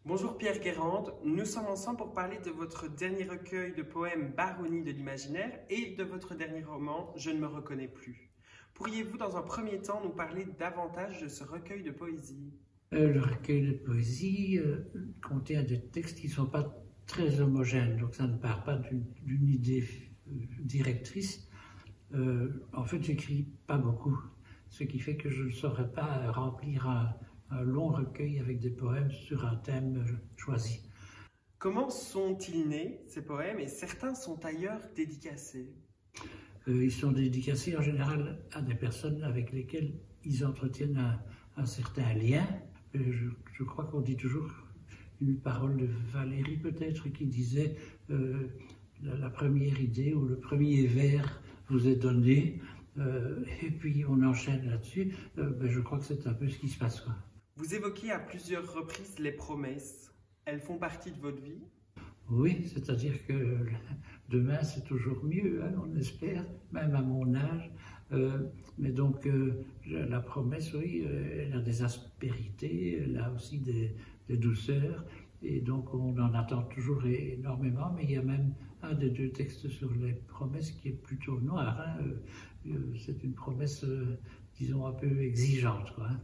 Bonjour Pierre Guérande, nous sommes ensemble pour parler de votre dernier recueil de poèmes Baronnie de l'imaginaire et de votre dernier roman Je ne me reconnais plus. Pourriez-vous dans un premier temps nous parler davantage de ce recueil de poésie? Le recueil de poésie contient des textes qui ne sont pas très homogènes, donc ça ne part pas d'une idée directrice. En fait, j'écris pas beaucoup, ce qui fait que je ne saurais pas remplir un long recueil avec des poèmes sur un thème choisi. Comment sont-ils nés, ces poèmes, et certains sont ailleurs dédicacés? Ils sont dédicacés en général à des personnes avec lesquelles ils entretiennent un certain lien. Je crois qu'on dit toujours une parole de Valérie peut-être qui disait la première idée ou le premier vers vous est donné et puis on enchaîne là-dessus. Je crois que c'est un peu ce qui se passe, quoi. Vous évoquez à plusieurs reprises les promesses. Elles font partie de votre vie? Oui, c'est-à-dire que demain c'est toujours mieux, hein, on espère, même à mon âge. Mais donc la promesse, oui, elle a des aspérités, elle a aussi des douceurs, et donc on en attend toujours énormément. Mais il y a même un des deux textes sur les promesses qui est plutôt noir, hein. C'est une promesse, disons, un peu exigeante, quoi, hein.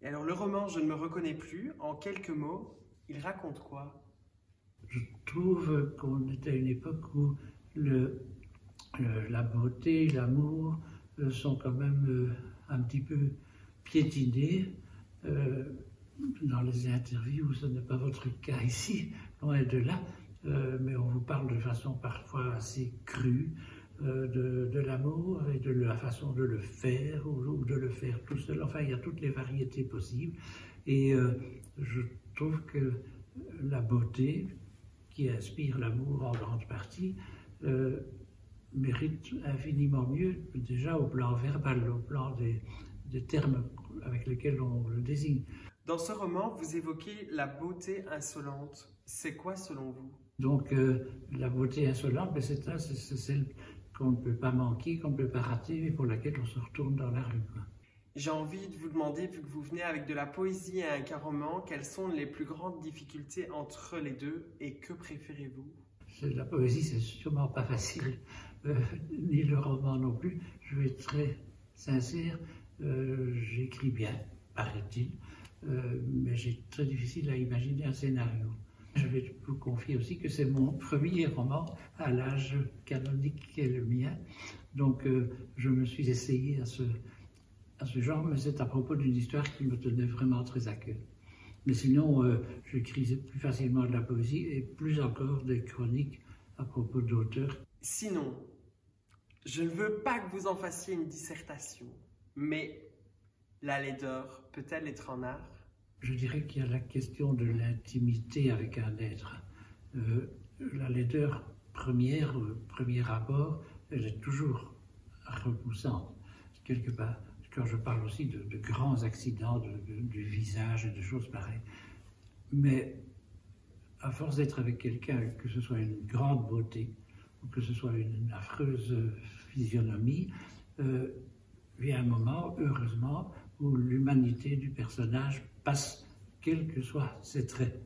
Et alors le roman Je ne me reconnais plus, en quelques mots, il raconte quoi? Je trouve qu'on est à une époque où la beauté, l'amour sont quand même un petit peu piétinés. Dans les interviews, ce n'est pas votre cas ici, loin de là, mais on vous parle de façon parfois assez crue de l'amour et de la façon de le faire ou de le faire tout seul. Enfin, il y a toutes les variétés possibles. Et je trouve que la beauté, qui inspire l'amour en grande partie, mérite infiniment mieux, déjà au plan verbal, au plan des termes avec lesquels on le désigne. Dans ce roman, vous évoquez la beauté insolente. C'est quoi selon vous? Donc la beauté insolente, c'est celle qu'on ne peut pas manquer, qu'on ne peut pas rater, mais pour laquelle on se retourne dans la rue, quoi. J'ai envie de vous demander, vu que vous venez avec de la poésie et un roman, quelles sont les plus grandes difficultés entre les deux et que préférez-vous? La poésie, c'est sûrement pas facile, ni le roman non plus. Je vais être très sincère, j'écris bien, paraît-il, mais j'ai très difficile à imaginer un scénario. Je vais vous confier aussi que c'est mon premier roman à l'âge canonique qui est le mien, donc je me suis essayé à ce genre, mais c'est à propos d'une histoire qui me tenait vraiment très à cœur. Mais sinon, j'écris plus facilement de la poésie et plus encore des chroniques à propos d'auteurs. Sinon, je ne veux pas que vous en fassiez une dissertation, mais la laideur peut-elle être un art? Je dirais qu'il y a la question de l'intimité avec un être. La laideur première, premier rapport, elle est toujours repoussante, quelque part. Quand je parle aussi de grands accidents du visage et de choses pareilles. Mais à force d'être avec quelqu'un, que ce soit une grande beauté ou que ce soit une affreuse physionomie, vient un moment, heureusement, où l'humanité du personnage passe, quels que soient ses traits.